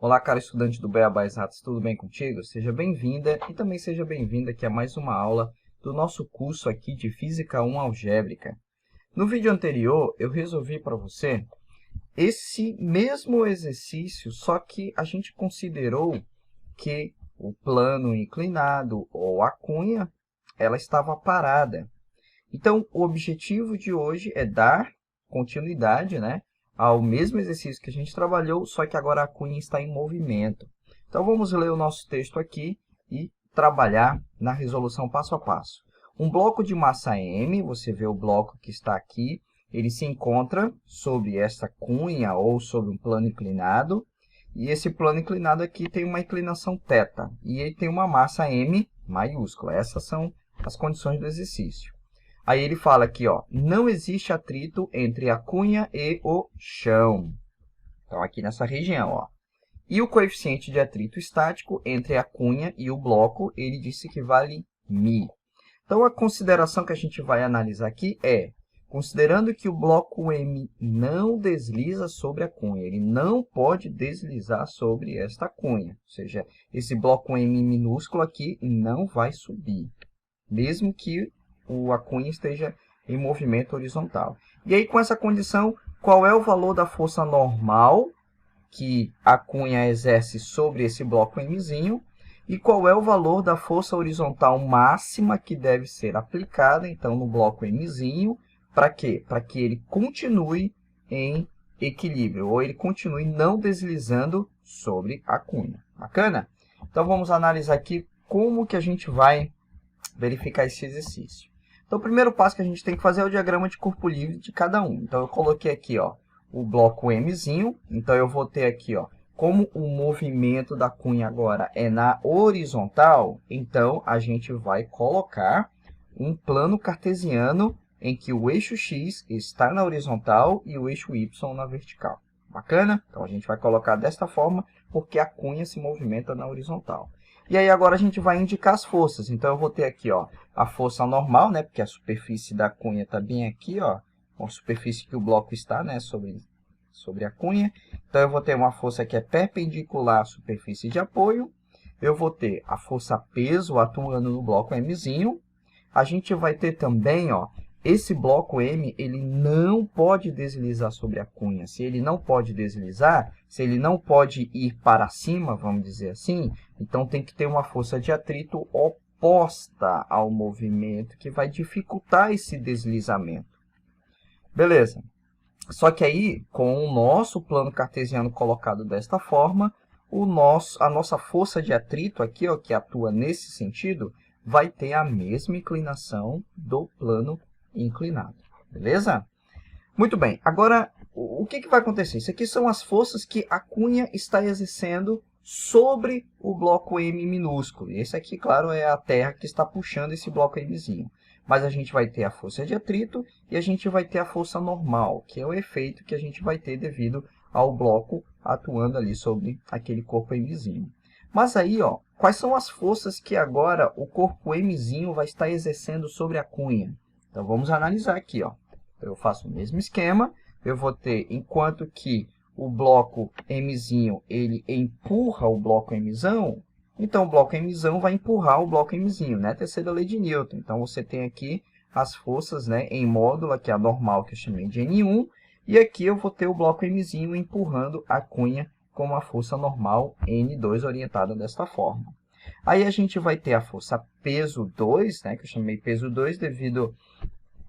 Olá, caro estudante do Beabá Exatas, tudo bem contigo? Seja bem-vinda e também seja bem-vinda aqui a mais uma aula do nosso curso aqui de Física 1 Algébrica. No vídeo anterior, eu resolvi para você esse mesmo exercício, só que a gente considerou que o plano inclinado ou a cunha, ela estava parada. Então, o objetivo de hoje é dar continuidade, né, ao mesmo exercício que a gente trabalhou, só que agora a cunha está em movimento. Então, vamos ler o nosso texto aqui e trabalhar na resolução passo a passo. Um bloco de massa M, você vê o bloco que está aqui, ele se encontra sobre essa cunha ou sobre um plano inclinado, e esse plano inclinado aqui tem uma inclinação θ, e ele tem uma massa M maiúscula. Essas são as condições do exercício. Aí ele fala aqui, ó, não existe atrito entre a cunha e o chão. Então, aqui nessa região, ó. E o coeficiente de atrito estático entre a cunha e o bloco, ele disse que vale μ. Então, a consideração que a gente vai analisar aqui é, considerando que o bloco M não desliza sobre a cunha, ele não pode deslizar sobre esta cunha. Ou seja, esse bloco M minúsculo aqui não vai subir, mesmo que a cunha esteja em movimento horizontal. E aí, com essa condição, qual é o valor da força normal que a cunha exerce sobre esse bloco Mzinho? E qual é o valor da força horizontal máxima que deve ser aplicada, então, no bloco Mzinho? Para quê? Para que ele continue em equilíbrio, ou ele continue não deslizando sobre a cunha. Bacana? Então, vamos analisar aqui como que a gente vai verificar esse exercício. Então, o primeiro passo que a gente tem que fazer é o diagrama de corpo livre de cada um. Então, eu coloquei aqui, ó, o bloco Mzinho. Então, eu vou ter aqui, ó, como o movimento da cunha agora é na horizontal, então, a gente vai colocar um plano cartesiano em que o eixo X está na horizontal e o eixo Y na vertical. Bacana? Então, a gente vai colocar desta forma, porque a cunha se movimenta na horizontal. E aí, agora a gente vai indicar as forças. Então, eu vou ter aqui, ó, a força normal, né, porque a superfície da cunha está bem aqui, ó, a superfície que o bloco está, né, sobre a cunha. Então, eu vou ter uma força que é perpendicular à superfície de apoio. Eu vou ter a força peso atuando no bloco Mzinho. A gente vai ter também, ó, esse bloco M, ele não pode deslizar sobre a cunha. Se ele não pode deslizar, se ele não pode ir para cima, vamos dizer assim, então tem que ter uma força de atrito oposta ao movimento, que vai dificultar esse deslizamento. Beleza. Só que aí, com o nosso plano cartesiano colocado desta forma, a nossa força de atrito aqui, ó, que atua nesse sentido, vai ter a mesma inclinação do plano inclinado. Beleza? Muito bem. Agora, o que vai acontecer? Isso aqui são as forças que a cunha está exercendo sobre o bloco M minúsculo. E esse aqui, claro, é a terra que está puxando esse bloco Mzinho. Mas a gente vai ter a força de atrito e a gente vai ter a força normal, que é o efeito que a gente vai ter devido ao bloco atuando ali sobre aquele corpo Mzinho. Mas aí, ó, quais são as forças que agora o corpo Mzinho vai estar exercendo sobre a cunha? Então, vamos analisar aqui, ó. Eu faço o mesmo esquema, eu vou ter, enquanto que o bloco Mzinho, ele empurra o bloco Mzão, então o bloco Mzão vai empurrar o bloco Mzinho, né? Terceira lei de Newton. Então, você tem aqui as forças, né, em módula, que é a normal, que eu chamei de N1, e aqui eu vou ter o bloco Mzinho empurrando a cunha com uma força normal N2 orientada desta forma. Aí a gente vai ter a força peso 2, né, que eu chamei peso 2 devido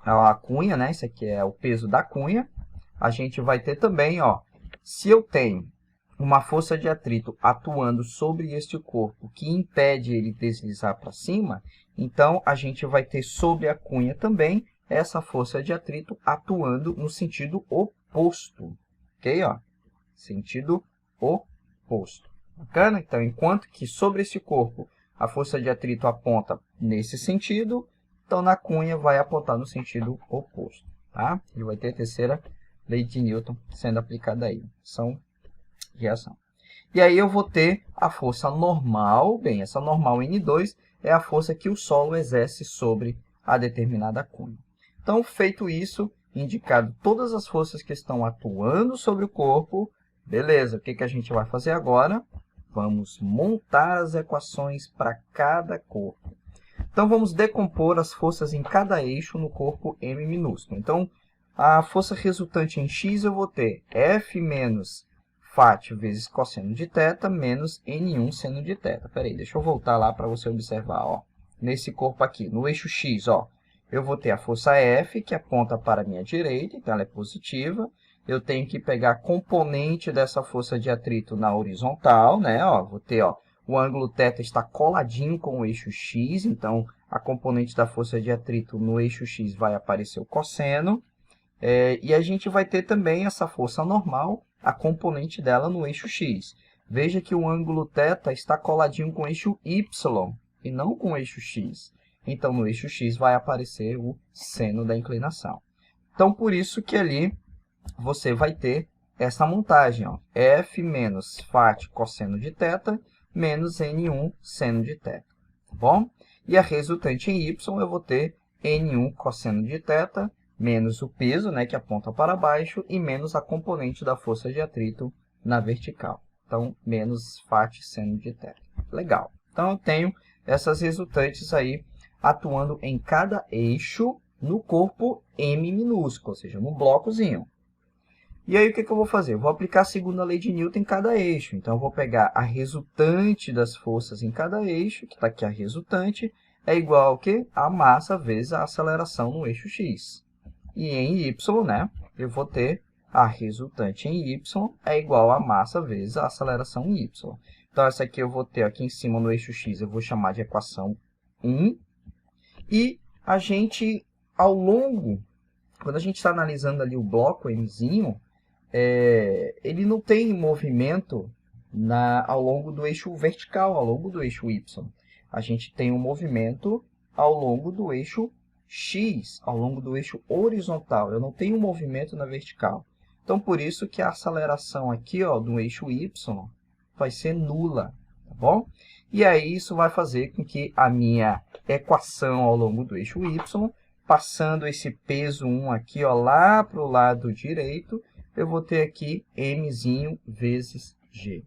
à cunha, né? Isso aqui é o peso da cunha. A gente vai ter também, ó, se eu tenho uma força de atrito atuando sobre este corpo que impede ele deslizar para cima, então a gente vai ter sobre a cunha também essa força de atrito atuando no sentido oposto. Ok? Ó, sentido oposto. Bacana? Então, enquanto que sobre esse corpo a força de atrito aponta nesse sentido, então na cunha vai apontar no sentido oposto. Tá? E vai ter a terceira lei de Newton sendo aplicada aí. Ação e reação. E aí eu vou ter a força normal. Bem, essa normal N2 é a força que o solo exerce sobre a determinada cunha. Então, feito isso, indicado todas as forças que estão atuando sobre o corpo, Beleza, o que que a gente vai fazer agora? Vamos montar as equações para cada corpo. Então, vamos decompor as forças em cada eixo no corpo M minúsculo. Então, a força resultante em x eu vou ter F menos φ vezes cosseno de θ menos N1 seno de θ. Espera aí, deixa eu voltar lá para você observar. Ó. Nesse corpo aqui, no eixo x, ó, eu vou ter a força F, que aponta para a minha direita, então ela é positiva. Eu tenho que pegar a componente dessa força de atrito na horizontal, né? Ó, vou ter, ó, o ângulo θ está coladinho com o eixo x, então a componente da força de atrito no eixo x vai aparecer o cosseno. E a gente vai ter também essa força normal, a componente dela no eixo x. Veja que o ângulo θ está coladinho com o eixo y e não com o eixo x. Então, no eixo x vai aparecer o seno da inclinação. Então, por isso que ali você vai ter essa montagem, ó, F menos φ cosseno de θ menos N1 seno de θ, tá bom? E a resultante em y eu vou ter N1 cosseno de θ menos o peso, né, que aponta para baixo, e menos a componente da força de atrito na vertical. Então, menos φ seno de θ. Legal. Então, eu tenho essas resultantes aí atuando em cada eixo no corpo M minúsculo, ou seja, no blocozinho. E aí, o que eu vou fazer? Eu vou aplicar a segunda lei de Newton em cada eixo. Então, eu vou pegar a resultante das forças em cada eixo, que está aqui a resultante, é igual ao quê? A massa vezes a aceleração no eixo x. E em y, né, eu vou ter a resultante em y é igual a massa vezes a aceleração em y. Então, essa aqui eu vou ter aqui em cima no eixo x, eu vou chamar de equação 1. E a gente, ao longo, quando a gente está analisando ali o bloco Mzinho, ele não tem movimento ao longo do eixo vertical, ao longo do eixo y. A gente tem um movimento ao longo do eixo x, ao longo do eixo horizontal. Eu não tenho movimento na vertical. Então, por isso que a aceleração aqui, ó, do eixo y vai ser nula, tá bom? E aí, isso vai fazer com que a minha equação ao longo do eixo y, passando esse peso 1 aqui, ó, lá para o lado direito, eu vou ter aqui mzinho vezes g,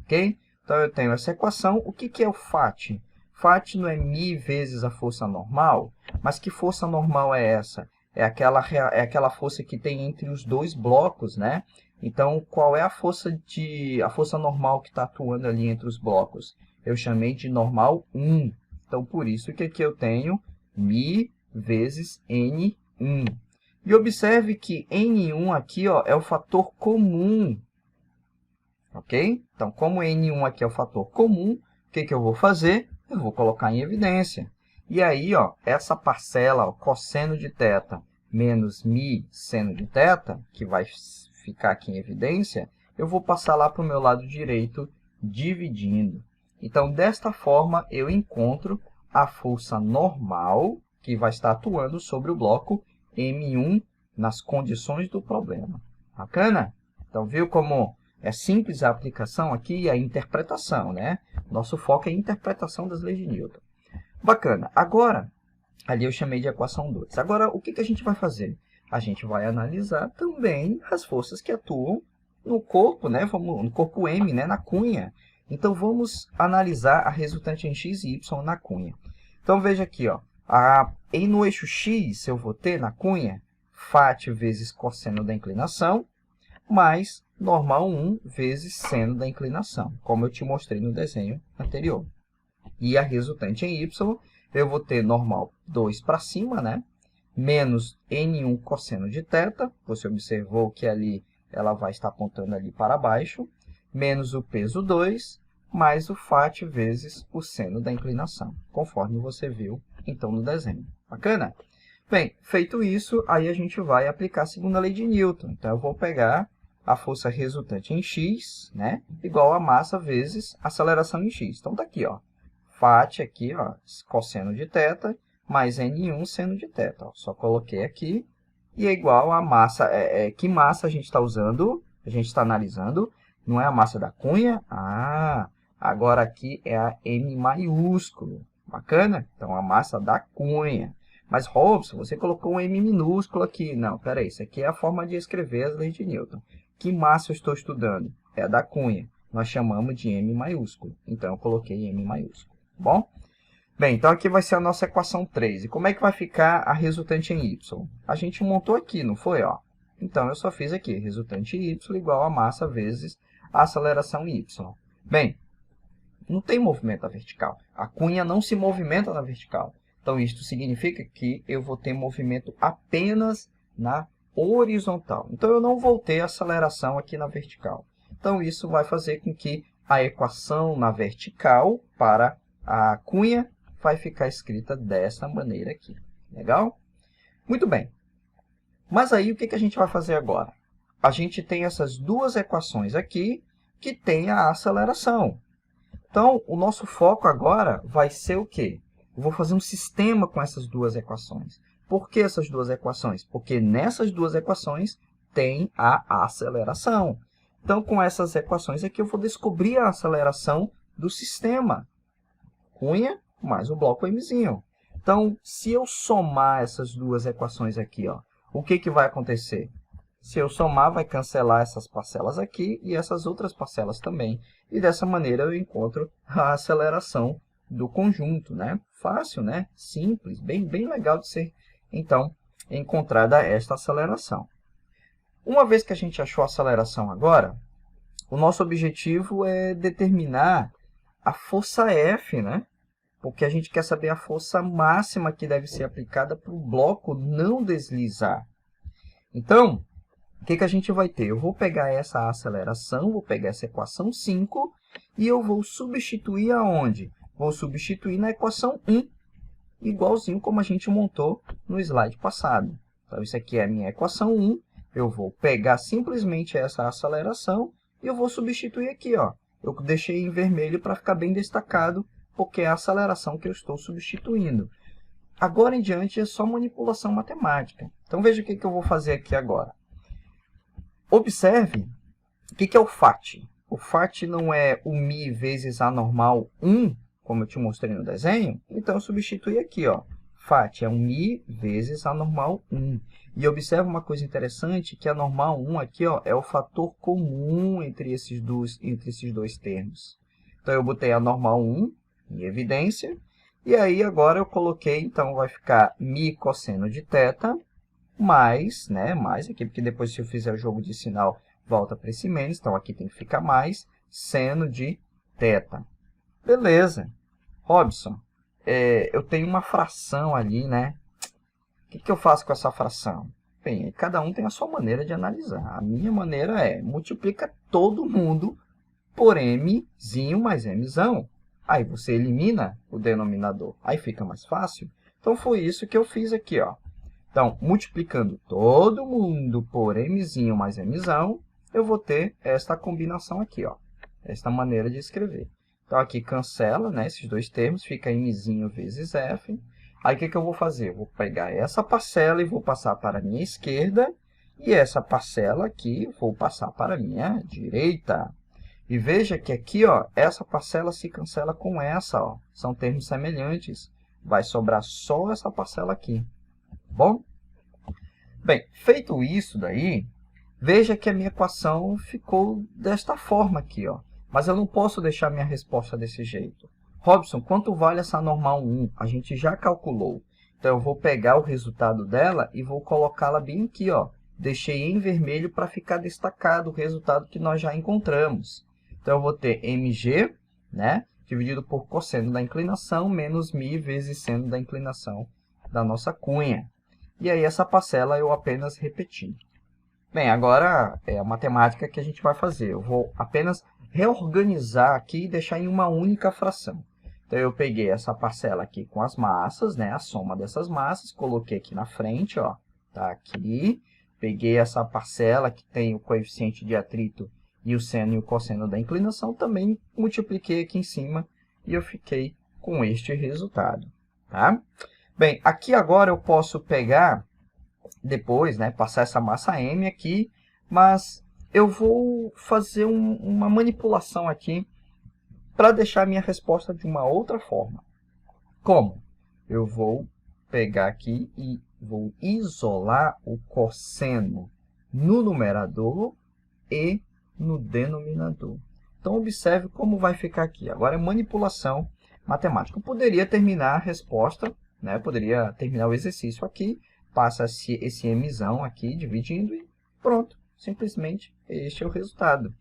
ok? Então, eu tenho essa equação. O que é o φ? φ não é μ vezes a força normal? Mas que força normal é essa? É aquela força que tem entre os dois blocos, né? Então, qual é a força normal que está atuando ali entre os blocos? Eu chamei de normal 1. Então, por isso que aqui eu tenho μ vezes N1. E observe que N1 aqui, ó, é o fator comum. Ok? Então, como N1 aqui é o fator comum, o que eu vou fazer? Eu vou colocar em evidência. E aí, ó, essa parcela, ó, cosseno de θ menos μ seno de θ, que vai ficar aqui em evidência, eu vou passar lá para o meu lado direito, dividindo. Então, desta forma, eu encontro a força normal que vai estar atuando sobre o bloco M1 nas condições do problema. Bacana? Então, viu como é simples a aplicação aqui e a interpretação, né? Nosso foco é a interpretação das leis de Newton. Bacana. Agora, ali eu chamei de equação 2. Agora, o que a gente vai fazer? A gente vai analisar também as forças que atuam no corpo, né? No corpo M, né? Na cunha. Então, vamos analisar a resultante em x e y na cunha. Então, veja aqui, ó. E no eixo x, eu vou ter na cunha φ vezes cosseno da inclinação, mais normal 1 vezes seno da inclinação, como eu te mostrei no desenho anterior. E a resultante em y, eu vou ter normal 2 para cima, né? Menos N1 cosseno de θ, você observou que ali ela vai estar apontando ali para baixo, menos o peso 2, mais o φ vezes o seno da inclinação, conforme você viu, então, no desenho. Bacana? Bem, feito isso, aí a gente vai aplicar a segunda lei de Newton. Então, eu vou pegar a força resultante em x, né, igual a massa vezes aceleração em x. Então, está aqui, ó, φ aqui, ó, cosseno de θ, mais N1 seno de θ. Ó, só coloquei aqui, e é igual a massa. Que massa a gente está usando? A gente está analisando. Não é a massa da cunha? Agora aqui é a M maiúsculo. Bacana? Então, a massa da cunha. Mas, Robson, você colocou um M minúsculo aqui. Não, peraí, isso aqui é a forma de escrever as leis de Newton. Que massa eu estou estudando? É a da cunha. Nós chamamos de M maiúsculo. Então, eu coloquei M maiúsculo. Bom? Bem, então aqui vai ser a nossa equação 3. E como é que vai ficar a resultante em y? A gente montou aqui, não foi? Ó? Então, eu só fiz aqui, resultante y igual a massa vezes a aceleração y. Bem, não tem movimento na vertical. A cunha não se movimenta na vertical. Então, isso significa que eu vou ter movimento apenas na horizontal. Então, eu não vou ter aceleração aqui na vertical. Então, isso vai fazer com que a equação na vertical para a cunha vai ficar escrita dessa maneira aqui. Legal? Muito bem. Mas aí, o que a gente vai fazer agora? A gente tem essas duas equações aqui que têm a aceleração. Então, o nosso foco agora vai ser o quê? Eu vou fazer um sistema com essas duas equações. Por que essas duas equações? Porque nessas duas equações tem a aceleração. Então, com essas equações aqui, eu vou descobrir a aceleração do sistema. Cunha mais o bloco Mzinho. Então, se eu somar essas duas equações aqui, ó, o que vai acontecer? Se eu somar, vai cancelar essas parcelas aqui e essas outras parcelas também. E dessa maneira eu encontro a aceleração do conjunto, né? Fácil, né? Simples, bem legal de ser, então, encontrada esta aceleração. Uma vez que a gente achou a aceleração agora, o nosso objetivo é determinar a força F, né? Porque a gente quer saber a força máxima que deve ser aplicada para o bloco não deslizar. Então, o que a gente vai ter? Eu vou pegar essa aceleração, vou pegar essa equação 5 e eu vou substituir aonde? Vou substituir na equação 1, igualzinho como a gente montou no slide passado. Então, isso aqui é a minha equação 1. Eu vou pegar simplesmente essa aceleração e eu vou substituir aqui, ó. Eu deixei em vermelho para ficar bem destacado, porque é a aceleração que eu estou substituindo. Agora em diante é só manipulação matemática. Então, veja o que eu vou fazer aqui agora. Observe o que é o FAT. O FAT não é o μ vezes a normal 1, como eu te mostrei no desenho. Então, eu substitui aqui, ó. FAT é um μ vezes a normal 1. E observe uma coisa interessante, que a normal 1 aqui, ó, é o fator comum entre esses dois termos. Então, eu botei a normal 1 em evidência. E aí, agora eu coloquei, então, vai ficar μ cosseno de θ, mais, né, mais aqui, porque depois se eu fizer o jogo de sinal, volta para esse menos, então aqui tem que ficar mais, seno de θ. Beleza. Robson, eu tenho uma fração ali, né? O que eu faço com essa fração? Bem, cada um tem a sua maneira de analisar. A minha maneira é, multiplica todo mundo por mzinho mais mzão. Aí você elimina o denominador, aí fica mais fácil. Então, foi isso que eu fiz aqui, ó. Então, multiplicando todo mundo por mzinho mais mzão, eu vou ter esta combinação aqui, ó. Esta maneira de escrever. Então, aqui cancela, né, esses dois termos, fica mzinho vezes f. Aí, o que eu vou fazer? Eu vou pegar essa parcela e vou passar para a minha esquerda, e essa parcela aqui vou passar para a minha direita. E veja que aqui, ó, essa parcela se cancela com essa, ó. São termos semelhantes. Vai sobrar só essa parcela aqui. Bom? Bem, feito isso daí, veja que a minha equação ficou desta forma aqui, ó. Mas eu não posso deixar minha resposta desse jeito. Robson, quanto vale essa normal 1? A gente já calculou. Então, eu vou pegar o resultado dela e vou colocá-la bem aqui, ó. Deixei em vermelho para ficar destacado o resultado que nós já encontramos. Então, eu vou ter mg, né, dividido por cosseno da inclinação, menos μ vezes seno da inclinação da nossa cunha. E aí, essa parcela eu apenas repeti. Bem, agora é a matemática que a gente vai fazer. Eu vou apenas reorganizar aqui e deixar em uma única fração. Então, eu peguei essa parcela aqui com as massas, né, a soma dessas massas, coloquei aqui na frente, ó, tá aqui. Peguei essa parcela que tem o coeficiente de atrito e o seno e o cosseno da inclinação, também multipliquei aqui em cima e eu fiquei com este resultado, tá? Bem, aqui agora eu posso pegar, depois, né, passar essa massa M aqui, mas eu vou fazer uma manipulação aqui para deixar a minha resposta de uma outra forma. Como? Eu vou pegar aqui e vou isolar o cosseno no numerador e no denominador. Então, observe como vai ficar aqui. Agora é manipulação matemática. Eu poderia terminar a resposta, né? Poderia terminar o exercício aqui, passa esse mzão aqui, dividindo e pronto. Simplesmente este é o resultado.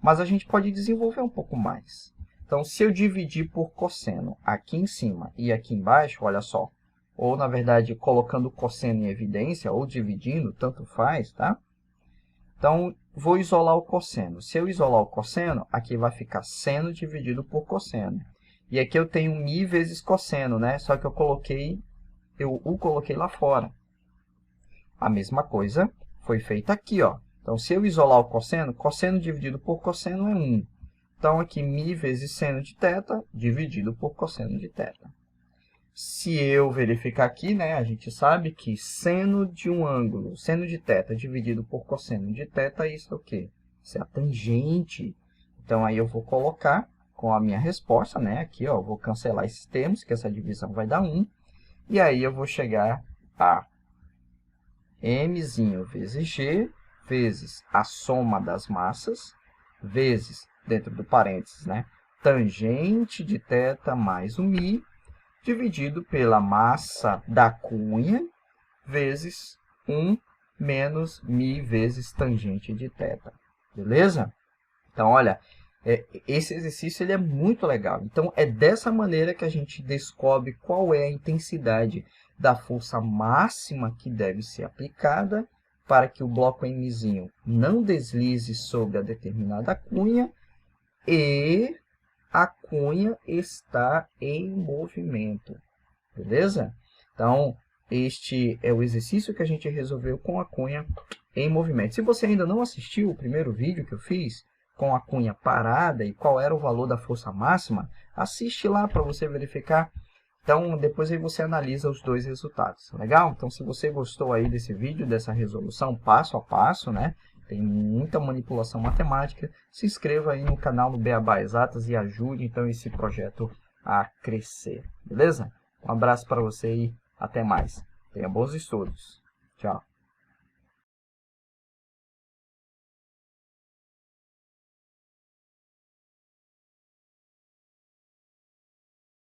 Mas a gente pode desenvolver um pouco mais. Então, se eu dividir por cosseno aqui em cima e aqui embaixo, olha só. Ou, na verdade, colocando o cosseno em evidência, ou dividindo, tanto faz, tá? Então, vou isolar o cosseno. Se eu isolar o cosseno, aqui vai ficar seno dividido por cosseno. E aqui eu tenho mi vezes cosseno, né? Só que eu coloquei lá fora. A mesma coisa foi feita aqui, ó. Então, se eu isolar o cosseno, cosseno dividido por cosseno é 1. Então, aqui, mi vezes seno de θ dividido por cosseno de θ. Se eu verificar aqui, né, a gente sabe que seno de um ângulo, seno de θ dividido por cosseno de θ, isso é o quê? Isso é a tangente. Então, aí eu vou colocar com a minha resposta, né, aqui, ó, vou cancelar esses termos, que essa divisão vai dar 1. E aí eu vou chegar a mzinho vezes g, vezes a soma das massas, vezes, dentro do parênteses, né, tangente de θ mais o mi, dividido pela massa da cunha, vezes 1 menos mi vezes tangente de θ. Beleza? Então, olha, esse exercício ele é muito legal. Então, é dessa maneira que a gente descobre qual é a intensidade da força máxima que deve ser aplicada para que o bloco Mzinho não deslize sobre a determinada cunha e a cunha está em movimento. Beleza? Então, este é o exercício que a gente resolveu com a cunha em movimento. Se você ainda não assistiu o primeiro vídeo que eu fiz com a cunha parada e qual era o valor da força máxima, assiste lá para você verificar. Então, depois aí você analisa os dois resultados. Legal? Então, se você gostou aí desse vídeo, dessa resolução passo a passo, né? Tem muita manipulação matemática. Se inscreva aí no canal do Beabá Exatas e ajude, então, esse projeto a crescer. Beleza? Um abraço para você e até mais. Tenha bons estudos. Tchau.